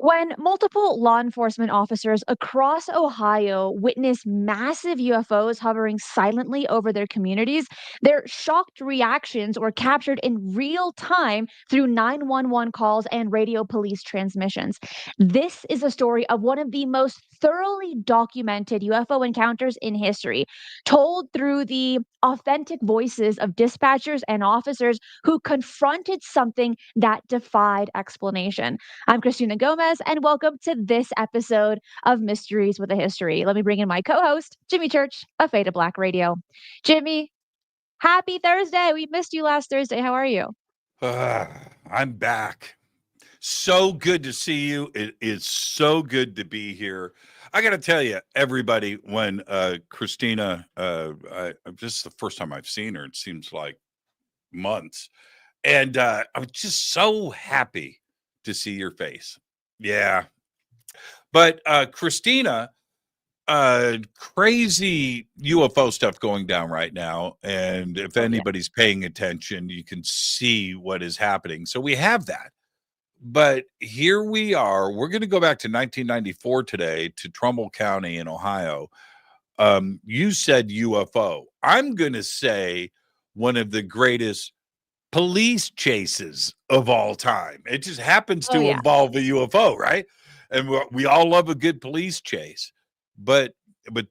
When multiple law enforcement officers across Ohio witness massive UFOs hovering silently over their communities, their shocked reactions were captured in real time through 911 calls and radio police transmissions. This is a story of one of the most thoroughly documented UFO encounters in history, told through the authentic voices of dispatchers and officers who confronted something that defied explanation. I'm Cristina Gomez, and welcome to this episode of Mysteries with a History. Let me bring in my co host, Jimmy Church of Fada Black Radio. Jimmy, happy Thursday. We missed you last Thursday. How are you? I'm back. So good to see you. It is so good to be here. I got to tell you, everybody, when Christina, this is the first time I've seen her, it seems like months. And I'm just so happy to see your face. Yeah. But Christina, crazy UFO stuff going down right now. And if Oh, yeah. anybody's paying attention, you can see what is happening. So we have that. But here we are. We're going to go back to 1994 today to Trumbull County in Ohio. You said UFO. I'm going to say one of the greatest police chases of all time. It just happens Oh, to yeah. involve a UFO, right? And we all love a good police chase. But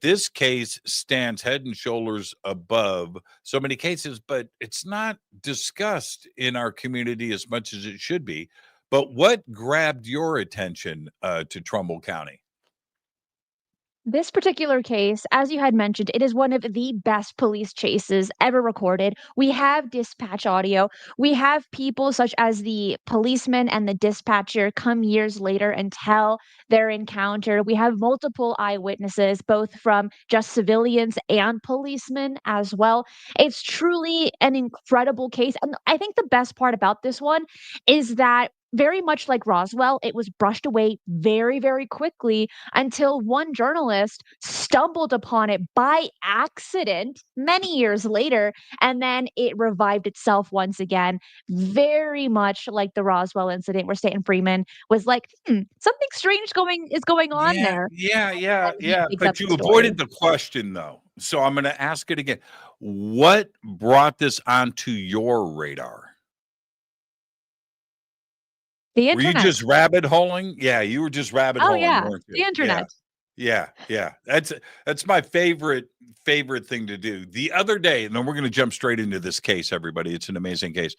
this case stands head and shoulders above so many cases, but it's not discussed in our community as much as it should be. But what grabbed your attention to Trumbull County? This particular case, as you had mentioned, it is one of the best police chases ever recorded. We have dispatch audio. We have people such as the policeman and the dispatcher come years later and tell their encounter. We have multiple eyewitnesses, both from just civilians and policemen as well. It's truly an incredible case. And I think the best part about this one is that very much like Roswell, it was brushed away very, very quickly until one journalist stumbled upon it by accident many years later, and then it revived itself once again, very much like the Roswell incident where Stanton Freeman was like, something strange going on Yeah, there. yeah, And yeah, he yeah. makes up But the you story. avoided the question though. So I'm going to ask it again. What brought this onto your radar? The Were you internet. just rabbit holing? Yeah, you were just rabbit Oh holing, yeah, weren't the you? Yeah. internet. Yeah. That's my favorite thing to do. The other day, and then we're going to jump straight into this case, everybody. It's an amazing case.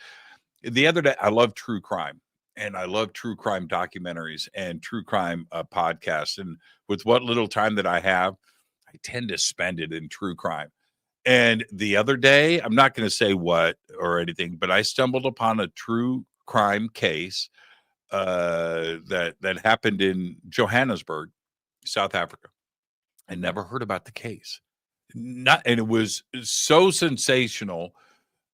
The other day, I love true crime, and I love true crime documentaries and true crime podcasts. And with what little time that I have, I tend to spend it in true crime. And the other day, I'm not going to say what or anything, but I stumbled upon a true crime case that happened in Johannesburg, South Africa. I never heard about the case. Not, and it was so sensational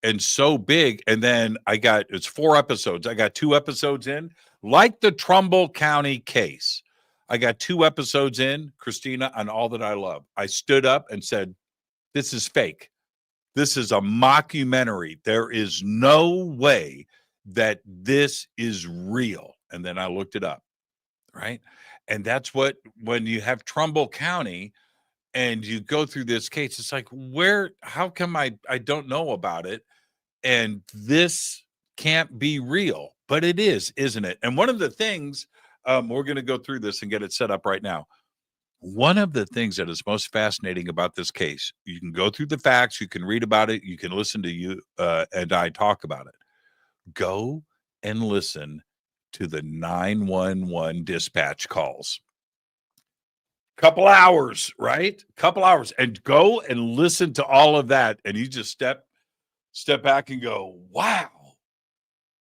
and so big. And then it's 4 episodes. I got 2 episodes in, like the Trumbull County case. I got 2 episodes in, Christina, on All That I Love. I stood up and said, "This is fake. This is a mockumentary. There is no way that this is real." And then I looked it up, right? And that's what, when you have Trumbull County and you go through this case, it's like, how come I don't know about it? And this can't be real, but it is, isn't it? And one of the things, we're going to go through this and get it set up right now. One of the things that is most fascinating about this case, you can go through the facts, you can read about it, you can listen to you and I talk about it. Go and listen to the 911 dispatch calls. Couple hours, right? Couple hours, and go and listen to all of that, and you just step back and go, wow,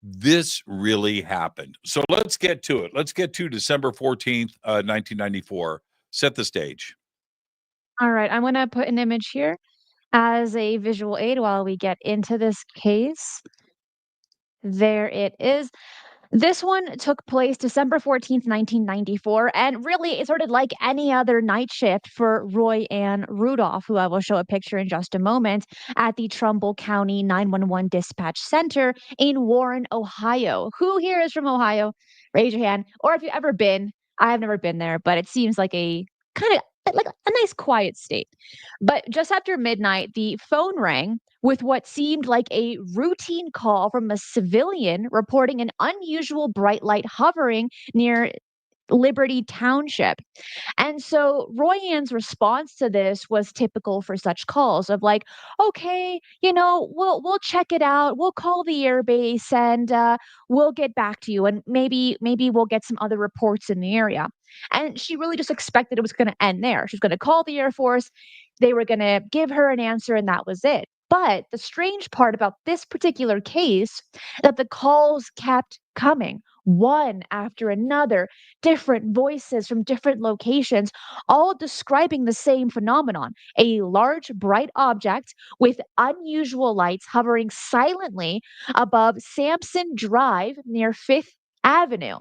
this really happened. So let's get to it. Let's get to December 14th, 1994. Set the stage. All right, I'm gonna put an image here as a visual aid while we get into this case. There it is. This one took place December 14th, 1994, and really it started like any other night shift for Roy Ann Rudolph, who I will show a picture in just a moment, at the Trumbull County 911 Dispatch Center in Warren, Ohio. Who here is from Ohio? Raise your hand. Or if you've ever been, I have never been there, but it seems like a kind of like a nice quiet state. But just after midnight, the phone rang with what seemed like a routine call from a civilian reporting an unusual bright light hovering near Liberty Township. And so Roy Ann's response to this was typical for such calls of like, okay, we'll check it out. We'll call the air base and we'll get back to you. And maybe we'll get some other reports in the area. And she really just expected it was going to end there. She was going to call the Air Force. They were going to give her an answer, and that was it. But the strange part about this particular case that the calls kept coming one after another, different voices from different locations, all describing the same phenomenon: a large, bright object with unusual lights hovering silently above Sampson Drive near Fifth Avenue.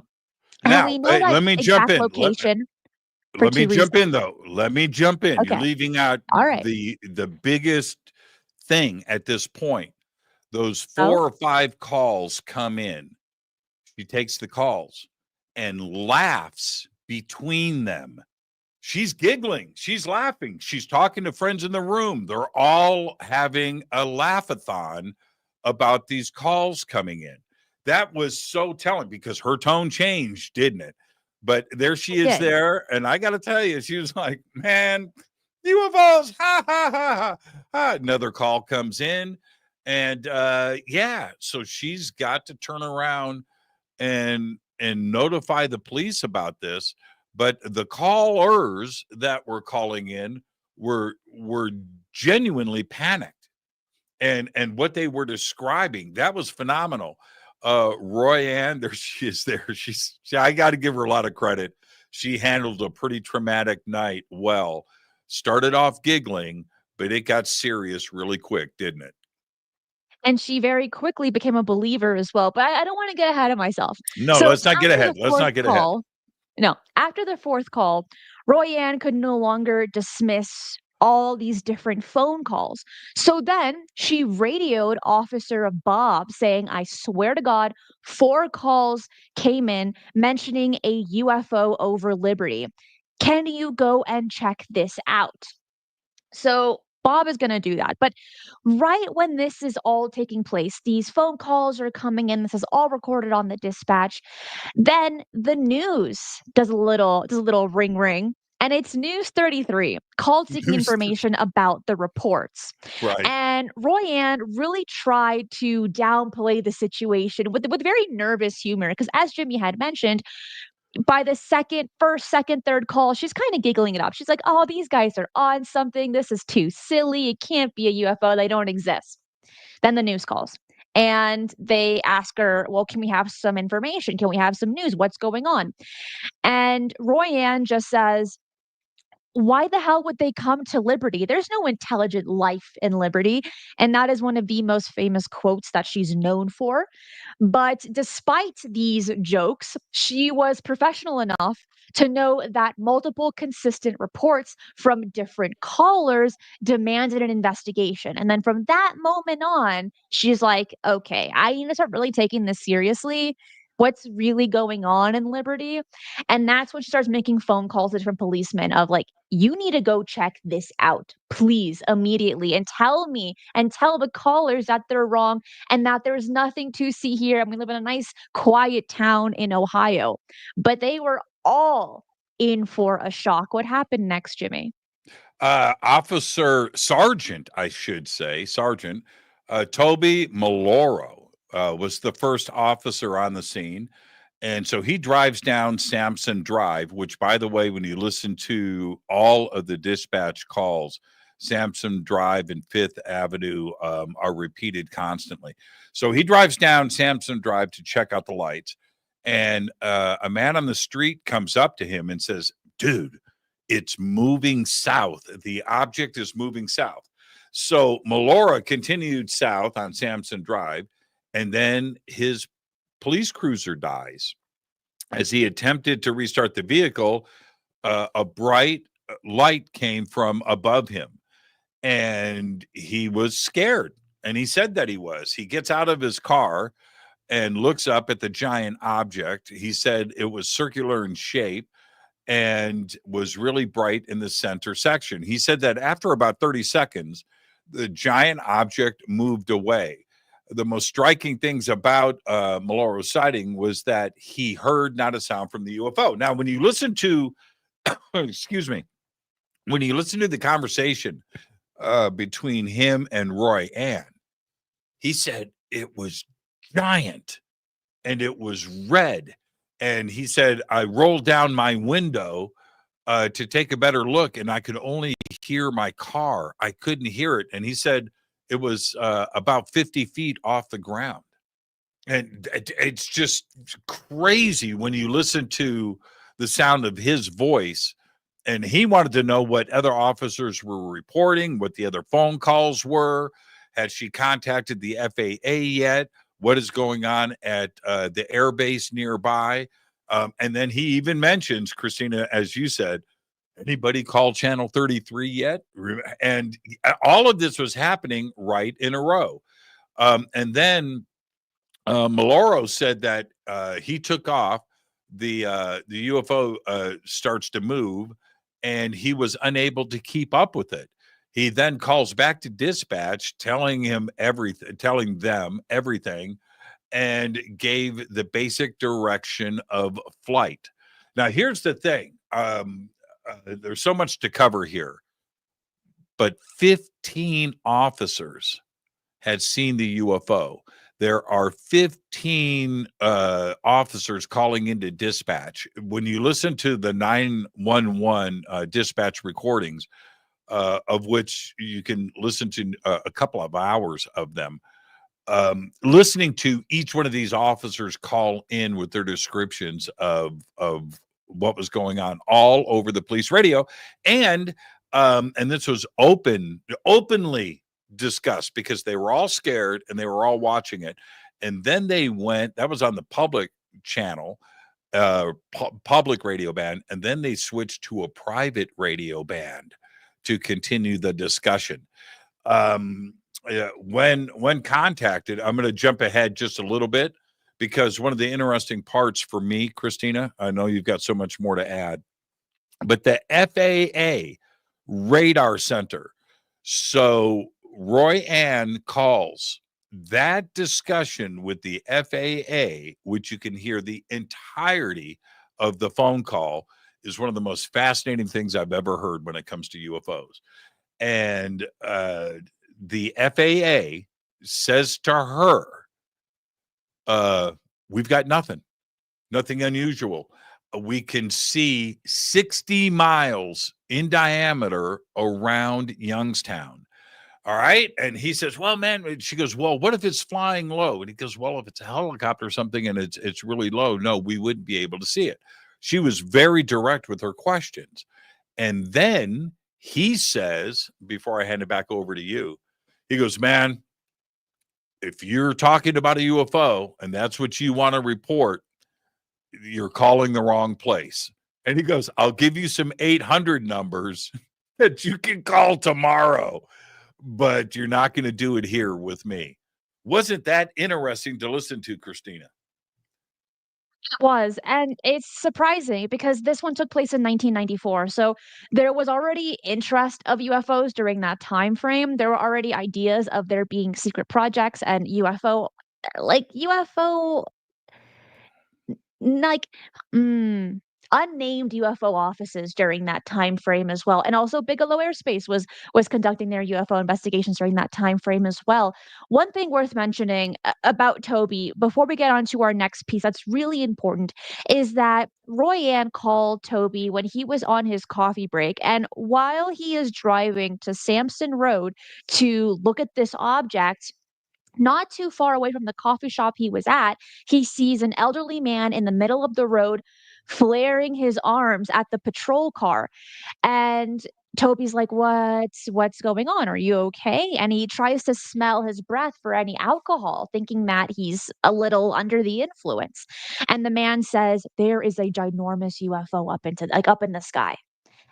And Now, we know hey, that let me jump exact in. location for Let me two jump reasons. in though. Let me jump in. You're Okay. leaving out All right. the biggest thing at this point. Those Oh, 4 or 5 calls come in. She takes the calls and laughs between them. She's giggling. She's laughing. She's talking to friends in the room. They're all having a laughathon about these calls coming in. That was so telling because her tone changed, didn't it? But there she it is did. there. And I got to tell you, she was like, man, UFOs. Ha, ha, ha, ha, ha. Another call comes in. And yeah, so she's got to turn around and notify the police about this, but the callers that were calling in were genuinely panicked, and what they were describing, that was phenomenal. Roy Ann, there she is there. I got to give her a lot of credit. She handled a pretty traumatic night well. Started off giggling, but it got serious really quick, didn't it? And she very quickly became a believer as well. But I don't want to get ahead of myself. No, So let's not get after ahead. the Let's fourth not get ahead. call, no, after the fourth call, Roy Ann could no longer dismiss all these different phone calls. So then she radioed Officer Bob saying, I swear to God, 4 calls came in mentioning a UFO over Liberty. Can you go and check this out? So Bob is going to do that. But right when this is all taking place, these phone calls are coming in. This is all recorded on the dispatch. Then the news does a little ring ring. And it's News 33 called seeking News information about the reports. right. And Roy Ann really tried to downplay the situation with very nervous humor. Because as Jimmy had mentioned, by the first, second, third call, she's kind of giggling it up. She's like, oh, these guys are on something. This is too silly. It can't be a UFO. They don't exist. Then the news calls and they ask her, well, can we have some information? Can we have some news? What's going on? And Roy Ann just says, why the hell would they come to Liberty? There's no intelligent life in Liberty. And that is one of the most famous quotes that she's known for. But despite these jokes, she was professional enough to know that multiple consistent reports from different callers demanded an investigation. And then from that moment on, she's like, okay, I need to start really taking this seriously. What's really going on in Liberty? And that's when she starts making phone calls to different policemen of like, you need to go check this out, please, immediately, and tell me and tell the callers that they're wrong and that there's nothing to see here. And we live in a nice, quiet town in Ohio. But they were all in for a shock. What happened next, Jimmy? Officer Sergeant, I should say, Sergeant Toby Maloro was the first officer on the scene. And so he drives down Sampson Drive, which, by the way, when you listen to all of the dispatch calls, Sampson Drive and Fifth Avenue are repeated constantly. So he drives down Sampson Drive to check out the lights. And a man on the street comes up to him and says, dude, it's moving south. The object is moving south. So Melora continued south on Sampson Drive, and then his police cruiser dies. As he attempted to restart the vehicle, a bright light came from above him, and he was scared. And he said that he was. He gets out of his car and looks up at the giant object. He said it was circular in shape and was really bright in the center section. He said that after about 30 seconds, the giant object moved away. The most striking things about Maloro's sighting was that he heard not a sound from the UFO. Now, when you listen to, excuse me, when you listen to the conversation between him and Roy Ann, he said it was giant and it was red. And he said, I rolled down my window to take a better look, and I could only hear my car. I couldn't hear it. And he said it was about 50 feet off the ground. And it's just crazy when you listen to the sound of his voice. And he wanted to know what other officers were reporting, what the other phone calls were. Had she contacted the FAA yet? What is going on at the airbase nearby? And then he even mentions, Christina, as you said, anybody call Channel 33 yet? And all of this was happening right in a row. And then Maloro said that he took off. The UFO starts to move, and he was unable to keep up with it. He then calls back to dispatch, telling them everything, and gave the basic direction of flight. Now, here's the thing. There's so much to cover here, but 15 officers had seen the UFO. There are 15 officers calling into dispatch. When you listen to the 911 dispatch recordings, of which you can listen to a couple of hours of them, listening to each one of these officers call in with their descriptions of what was going on all over the police radio, and this was openly discussed because they were all scared and they were all watching it. And then they went, that was on the public channel, public radio band, and then they switched to a private radio band to continue the discussion. When contacted, I'm going to jump ahead just a little bit because one of the interesting parts for me, Christina, I know you've got so much more to add, but the FAA radar center. So Roy Ann calls that discussion with the FAA, which you can hear the entirety of the phone call, is one of the most fascinating things I've ever heard when it comes to UFOs. And the FAA says to her, we've got nothing unusual. We can see 60 miles in diameter around Youngstown. All right. And he says, well, man, she goes, well, what if it's flying low? And he goes, well, if it's a helicopter or something and it's really low, no, we wouldn't be able to see it. She was very direct with her questions. And then he says, before I hand it back over to you, he goes, man, if you're talking about a UFO and that's what you want to report, you're calling the wrong place. And he goes, I'll give you some 800 numbers that you can call tomorrow, but you're not going to do it here with me. Wasn't that interesting to listen to, Christina? It was, and it's surprising because this one took place in 1994. So there was already interest of UFOs during that time frame. There were already ideas of there being secret projects and UFO like, mm, unnamed UFO offices during that time frame as well, and also Bigelow Aerospace was conducting their UFO investigations during that time frame as well. One thing worth mentioning about Toby before we get on to our next piece that's really important is that Roy Ann called Toby when he was on his coffee break, and while he is driving to Sampson Road to look at this object, not too far away from the coffee shop he was at, he sees an elderly man in the middle of the road flaring his arms at the patrol car. And Toby's like, What's going on? Are you okay?" And he tries to smell his breath for any alcohol, thinking that he's a little under the influence. And the man says, "There is a ginormous UFO up in the sky."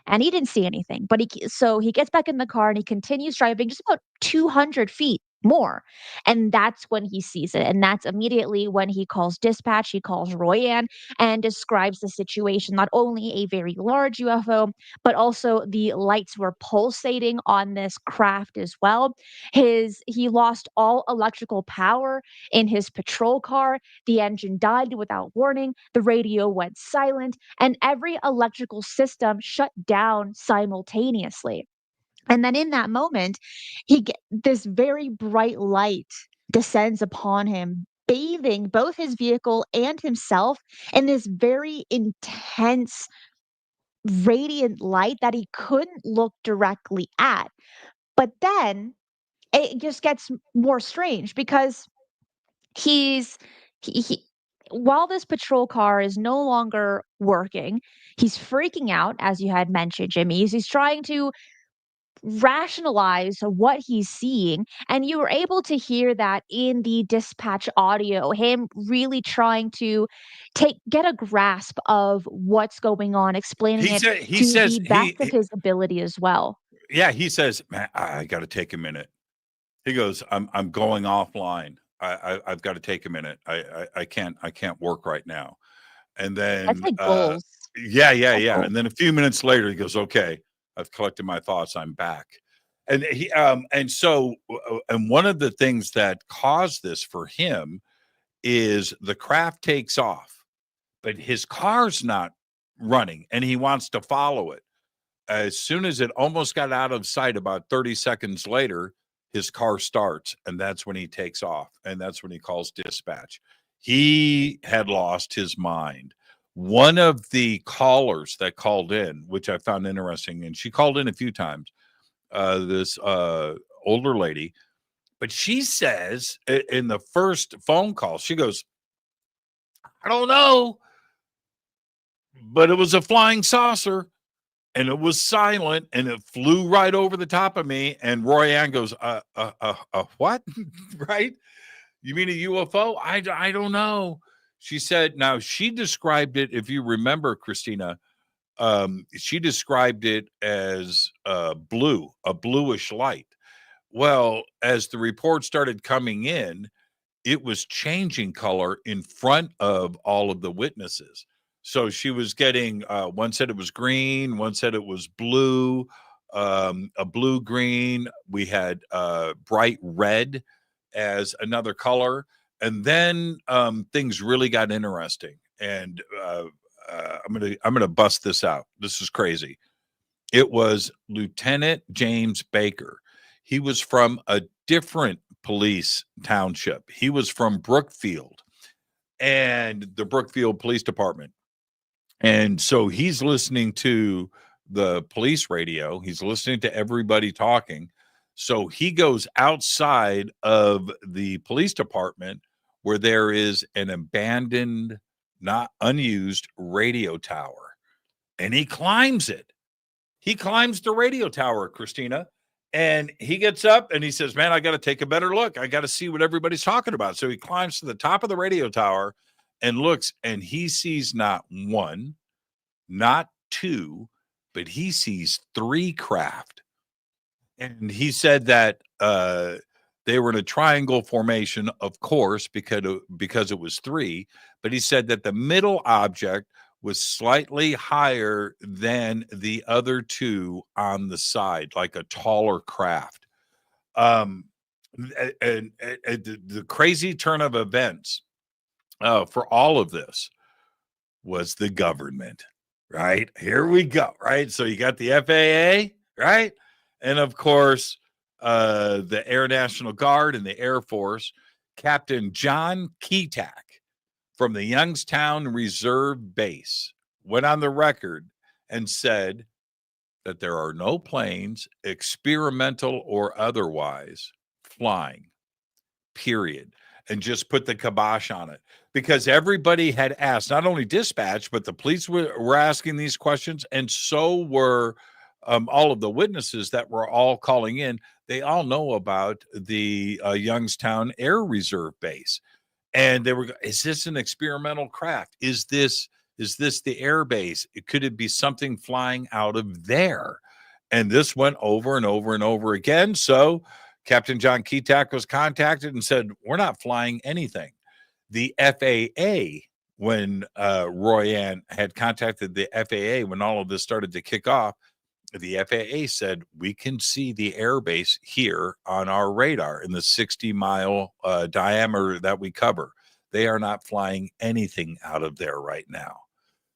And he didn't see anything, but so he gets back in the car and he continues driving just about 200 feet more, and that's when he sees it, and that's immediately when he calls dispatch. He calls Royanne and describes the situation, not only a very large UFO, but also the lights were pulsating on this craft as well. He lost all electrical power in his patrol car. The engine died without warning, the radio went silent, and every electrical system shut down simultaneously. And then in that moment, this very bright light descends upon him, bathing both his vehicle and himself in this very intense, radiant light that he couldn't look directly at. But then it just gets more strange because he's he while this patrol car is no longer working, he's freaking out, as you had mentioned, Jimmy. He's trying to rationalize what he's seeing, and you were able to hear that in the dispatch audio, him really trying to take get a grasp of what's going on, explaining He it said he to says the best of his ability as well. yeah, he says, "Man, I got to take a minute." He goes, I'm going offline. I've got to take a minute. I can't work right now." And That's then like goals. yeah. Goals. And then a few minutes later he goes, "Okay, I've collected my thoughts. I'm back." And and one of the things that caused this for him is the craft takes off, but his car's not running and he wants to follow it. As soon as it almost got out of sight, about 30 seconds later, his car starts, and that's when he takes off, and that's when he calls dispatch. He had lost his mind. One of the callers that called in, which I found interesting, and she called in a few times, this older lady, but she says in the first phone call, she goes, "I don't know, but it was a flying saucer." And it was silent and it flew right over the top of me. And Royanne goes, what? Right? You mean a UFO? I don't know. She said, now she described it, if you remember, Christina, she described it as blue, a bluish light. Well, as the report started coming in, it was changing color in front of all of the witnesses. So she was getting one said it was green, one said it was blue, a blue green. We had bright red as another color. And then things really got interesting. And I'm gonna bust this out. This is crazy. It was Lieutenant James Baker. He was from a different police township. He was from Brookfield and the Brookfield Police Department. And so he's listening to the police radio, he's listening to everybody talking. So he goes outside of the police department where there is an abandoned, not unused radio tower, and he climbs it. He climbs the radio tower, Christina, and he gets up and he says, "Man, I got to take a better look. I got to see what everybody's talking about." So he climbs to the top of the radio tower and looks, and he sees not one, not two, but he sees three craft. And he said that they were in a triangle formation, of course, because it was three. But he said that the middle object was slightly higher than the other two on the side, like a taller craft. Um, and the crazy turn of events for all of this was the government, right? Here we go, right? So you got the FAA, right? And of course, the Air National Guard and the Air Force, Captain John Keetak from the Youngstown Reserve Base went on the record and said that there are no planes, experimental or otherwise, flying, period. and just put the kibosh on it, because everybody had asked, not only dispatch, but the police were asking these questions, and so were all of the witnesses that were all calling in. They all know about the Youngstown Air Reserve Base, and they were, is this an experimental craft? Is this the air base? Could it be something flying out of there? And this went over and over and over again. So Captain John Keatak was contacted and said, we're not flying anything. The FAA, when Royanne had contacted the FAA, when all of this started to kick off, the FAA said, we can see the airbase here on our radar in the 60-mile diameter that we cover. They are not flying anything out of there right now.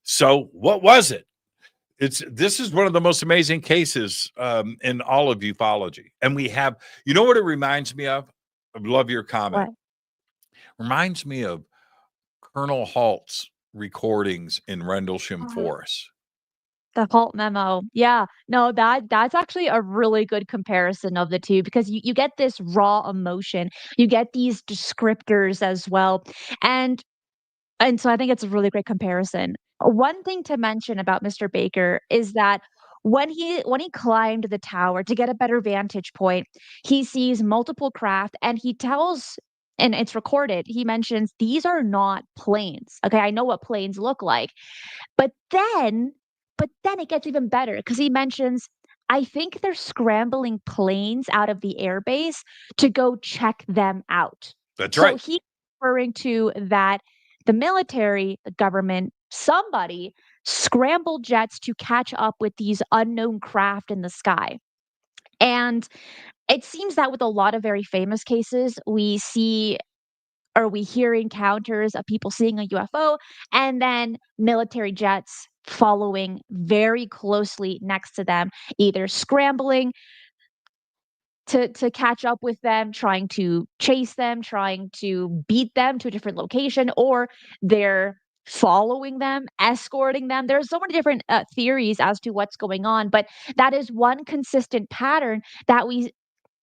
So what was it? This is one of the most amazing cases in all of ufology. And we have, you know what it reminds me of? I love your comment. What? Reminds me of Colonel Halt's recordings in Rendlesham Forest. The Halt memo. Yeah. No, that's actually a really good comparison of the two because you get this raw emotion. You get these descriptors as well. And and so I think it's a really great comparison. One thing to mention about Mr. Baker is that when he climbed the tower to get a better vantage point, he sees multiple craft and he tells, and it's recorded, he mentions these are not planes. Okay, I know what planes look like. But then but then it gets even better because he mentions, "I think they're scrambling planes out of the airbase to go check them out." That's So right. he's referring to that the military, the government, somebody scrambled jets to catch up with these unknown craft in the sky. And it seems that with a lot of very famous cases, we see or we hear encounters of people seeing a UFO and then military jets following very closely next to them, either scrambling to catch up with them, trying to chase them, trying to beat them to a different location, or they're following them, escorting them. There's so many different theories as to what's going on, but that is one consistent pattern that we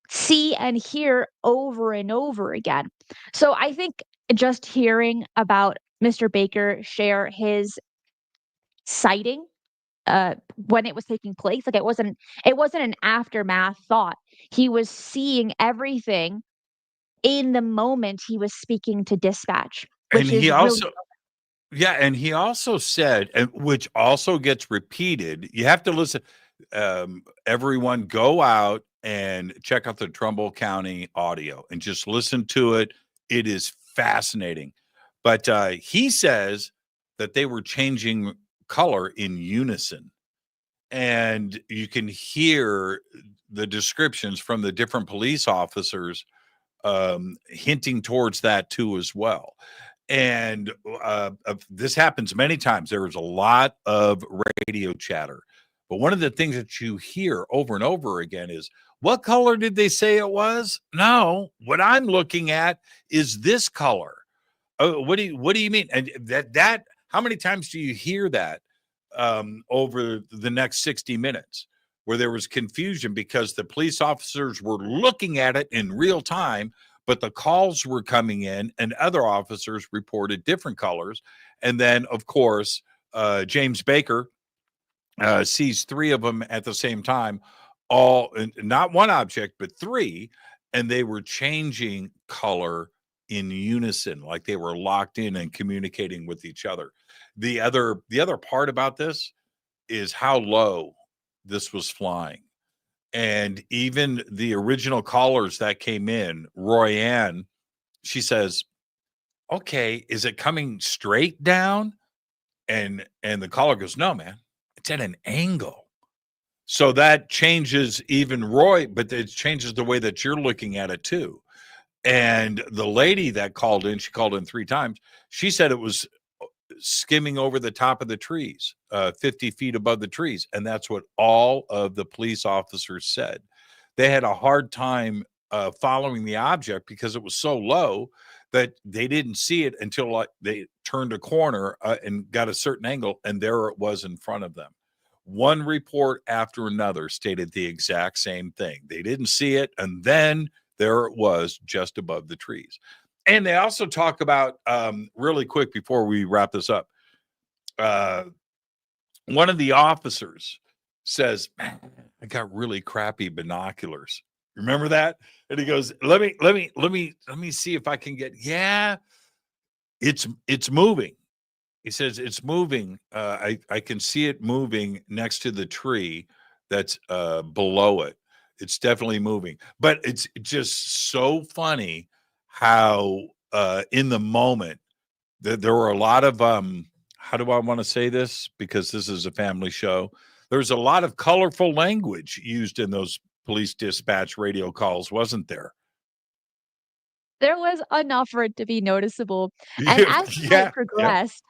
see and hear over and over again. So I think just hearing about Mr. Baker share his sighting when it was taking place, like it wasn't an aftermath thought. He was seeing everything in the moment he was speaking to dispatch, And which is really he also said, and which also gets repeated, you have to listen, everyone go out and check out the Trumbull County audio and just listen to it. It is fascinating. But he says that they were changing color in unison, and you can hear the descriptions from the different police officers hinting towards that too as well. And this happens many times. There is a lot of radio chatter, but one of the things that you hear over and over again is, what color did they say it was? No, what I'm looking at is this color. Oh, what do you mean? And that how many times do you hear that over the next 60 minutes, where there was confusion because the police officers were looking at it in real time, but the calls were coming in and other officers reported different colors. And then, of course, James Baker sees three of them at the same time, all not one object, but three, and they were changing color in unison, like they were locked in and communicating with each other. The other part about this is how low this was flying. And even the original callers that came in, Royanne, she says, "Okay, is it coming straight down?" And the caller goes, "No, man, it's at an angle." So that changes even Roy, but it changes the way that you're looking at it too. And the lady that called in, she called in three times. She said it was skimming over the top of the trees, 50 feet above the trees. And that's what all of the police officers said. They had a hard time following the object because it was so low that they didn't see it until like they turned a corner and got a certain angle, and there it was in front of them. One report after another stated the exact same thing. They didn't see it, and then there it was just above the trees. And they also talk about really quick before we wrap this up. Uh, one of the officers says, "Man, I got really crappy binoculars." Remember that? And he goes, let me see if I can get. Yeah, it's moving. He says it's moving. I can see it moving next to the tree that's below it. It's definitely moving, but it's just so funny how in the moment there were a lot of how do I want to say this, because this is a family show. There's a lot of colorful language used in those police dispatch radio calls, wasn't there? There was enough for it to be noticeable, and Yeah, as the night yeah, yeah. progressed,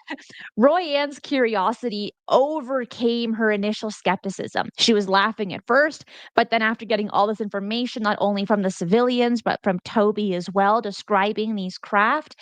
Roy Ann's curiosity overcame her initial skepticism. She was laughing at first, but then after getting all this information, not only from the civilians, but from Toby as well, describing these craft,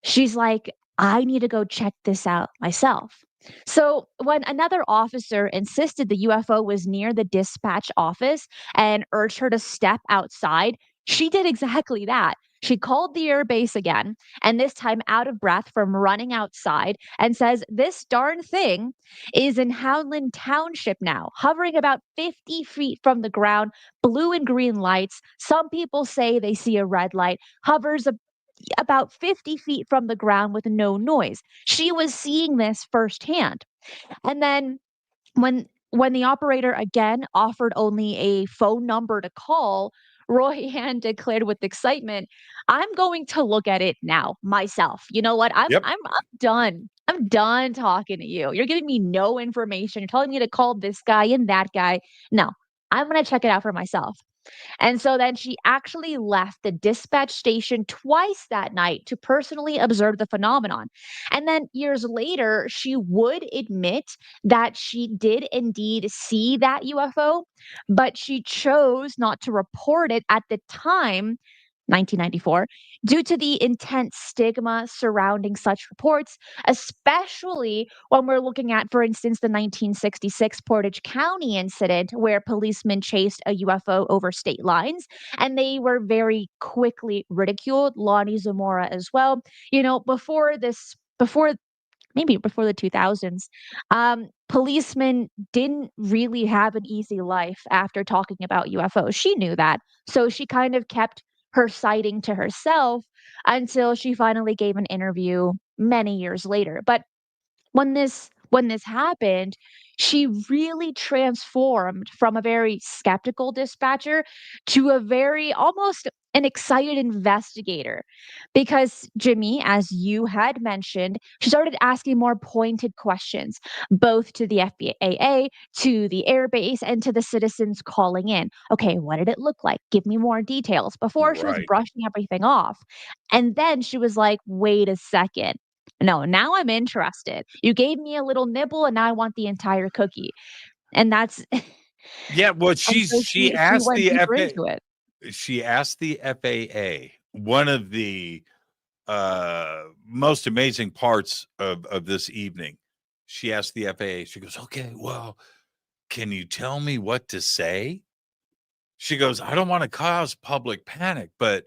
she's like, I need to go check this out myself. So, when another officer insisted the UFO was near the dispatch office and urged her to step outside, she did exactly that. She called the air base again, and this time out of breath from running outside, and says, this darn thing is in Howland Township now, hovering about 50 feet from the ground, blue and green lights. Some people say they see a red light, hovers about 50 feet from the ground with no noise. She was seeing this firsthand. And then when the operator again offered only a phone number to call, Roy Hand declared with excitement, "I'm going to look at it now myself. You know what? I'm Yep. I'm I'm done. I'm done talking to you. You're giving me no information. You're telling me to call this guy and that guy. No, I'm going to check it out for myself." And so then she actually left the dispatch station twice that night to personally observe the phenomenon. And then years later, she would admit that she did indeed see that UFO, but she chose not to report it at the time. 1994, due to the intense stigma surrounding such reports, especially when we're looking at, for instance, the 1966 Portage County incident where policemen chased a UFO over state lines and they were very quickly ridiculed. Lonnie Zamora as well. You know, before maybe before the 2000s, policemen didn't really have an easy life after talking about UFOs. She knew that. So she kind of kept her sighting to herself until she finally gave an interview many years later. But when this happened, she really transformed from a very skeptical dispatcher to a very almost an excited investigator. Because Jimmy, as you had mentioned, she started asking more pointed questions, both to the FBAA, to the airbase, and to the citizens calling in. Okay, what did it look like? Give me more details. Before she was Right. brushing everything off. And then she was like, wait a second. No, now I'm interested. You gave me a little nibble and now I want the entire cookie. And that's Yeah, well, and so she asked went the deeper FA into it. she asked the FAA, one of the most amazing parts of this evening. She asked the FAA, she goes, "Okay, well, can you tell me what to say?" She goes, "I don't want to cause public panic, but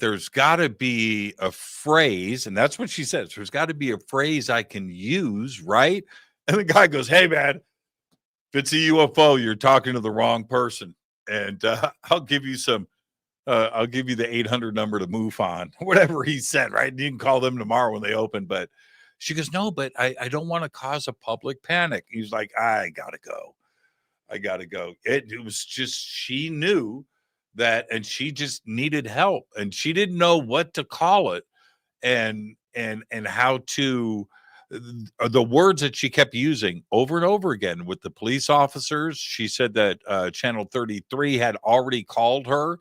there's got to be a phrase," and that's what she says. There's got to be a phrase I can use, right? And the guy goes, "Hey, man, if it's a UFO, you're talking to the wrong person, and I'll give you some. I'll give you the 800 number to move on," whatever he said. Right? You can call them tomorrow when they open. But she goes, "No, but I don't want to cause a public panic." He's like, "I gotta go. I gotta go." It was just she knew that, and she just needed help, and she didn't know what to call it, and how to the words that she kept using over and over again with the police officers. She said that Channel 33 had already called her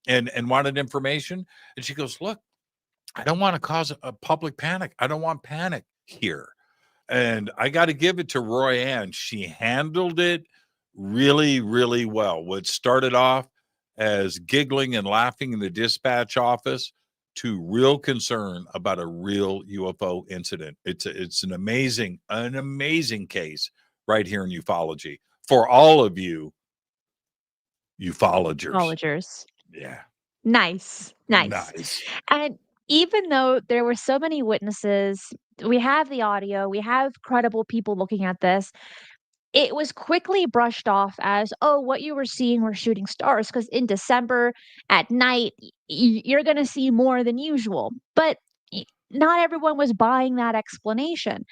and wanted information, and she goes, "Look, I don't want to cause a public panic. I don't want panic here." And I got to give it to Roy Ann. She handled it really, really well. What started off as giggling and laughing in the dispatch office to real concern about a real UFO incident. It's an amazing case right here in ufology for all of you ufologers. Acknowledgers. Yeah, Nice, nice. nice. And even though there were so many witnesses, we have the audio, we have credible people looking at this, it was quickly brushed off as, "Oh, what you were seeing were shooting stars." Because in December at night, you're gonna see more than usual, but y not everyone was buying that explanation,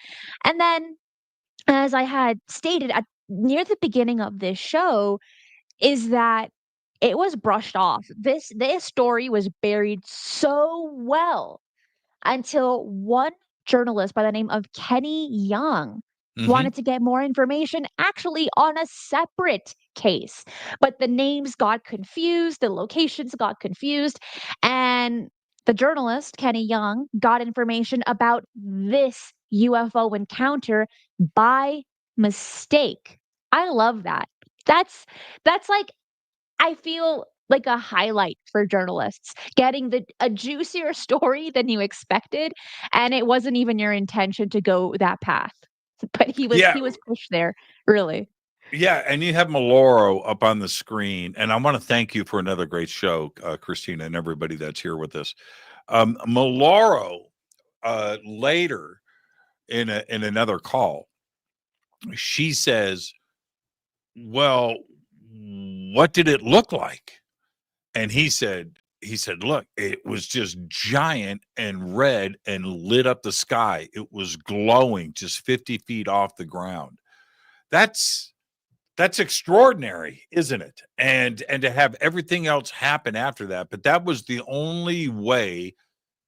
and then, as I had stated at near the beginning of this show, is that it was brushed off. This story was buried so well until one journalist by the name of Kenny Young Mhm. wanted to get more information actually on a separate case. But the names got confused, the locations got confused, and the journalist, Kenny Young, got information about this UFO encounter by mistake. I love that. That's that's like I feel like a highlight for journalists, getting the a juicier story than you expected, and it wasn't even your intention to go that path. But Yeah, he was pushed there, really. yeah, and you have Maloro up on the screen, and I wanna thank you for another great show, Christina, and everybody that's here with us. Maloro, later in another call, she says, "Well, what did it look like?" And he said, "Look, it was just giant and red and lit up the sky. It was glowing just 50 feet off the ground." That's that's extraordinary, isn't it? And to have everything else happen after that, but that was the only way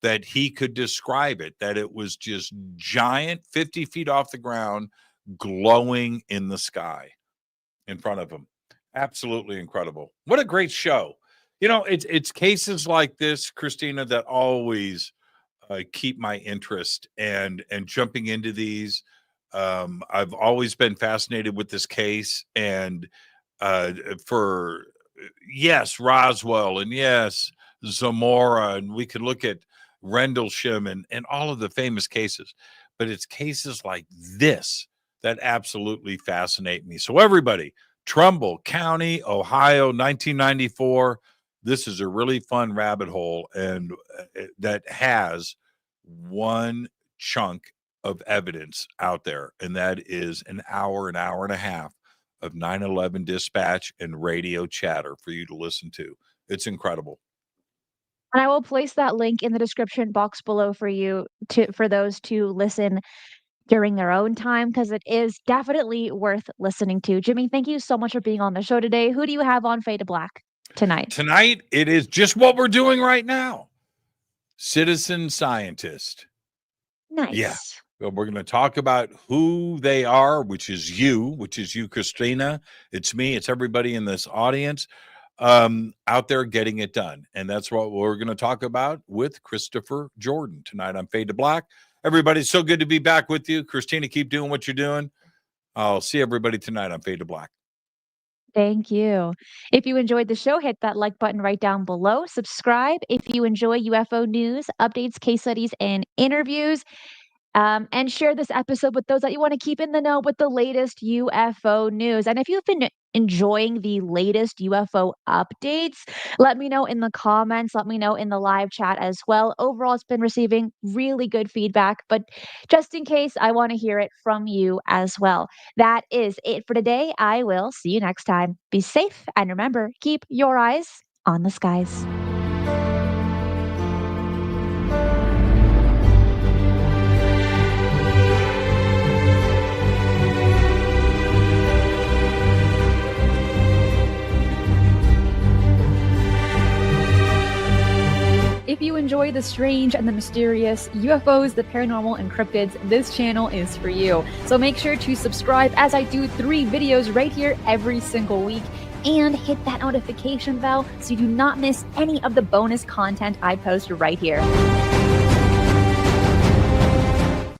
that he could describe it, that it was just giant, 50 feet off the ground, glowing in the sky in front of him. Absolutely incredible. What a great show. It's cases like this, Christina, that always keep my interest and jumping into these. I've always been fascinated with this case, and for yes, Roswell, and yes, Zamora, and we could look at Rendlesham and all of the famous cases, but it's cases like this that absolutely fascinate me. So everybody, Trumbull County, Ohio, 1994. This is a really fun rabbit hole, and that has one chunk of evidence out there, and that is an hour and a half of 9/11 dispatch and radio chatter for you to listen to. It's incredible. And I will place that link in the description box below for you to for those to listen during their own time, because it is definitely worth listening to. Jimmy, thank you so much for being on the show today. Who do you have on Fade to Black tonight? Tonight, it is just what we're doing right now. Citizen scientist. Yeah. Nice. Well, we're going to talk about who they are, which is you, Christina. It's me. It's everybody in this audience out there getting it done. And that's what we're going to talk about with Christopher Jordan tonight on Fade to Black. Everybody, so good to be back with you. Christina, keep doing what you're doing. I'll see everybody tonight on Fade to Black. Thank you. If you enjoyed the show, hit that like button right down below. Subscribe if you enjoy UFO news, updates, case studies, and interviews. And share this episode with those that you want to keep in the know with the latest UFO news. And if you've been enjoying the latest UFO updates, let me know in the comments. Let me know in the live chat as well. Overall, it's been receiving really good feedback, but just in case, I want to hear it from you as well. That is it for today. I will see you next time. Be safe, and remember, keep your eyes on the skies. If you enjoy the strange and the mysterious, UFOs, the paranormal, and cryptids, this channel is for you. So make sure to subscribe, as I do 3 videos right here every single week, and hit that notification bell so you do not miss any of the bonus content I post right here.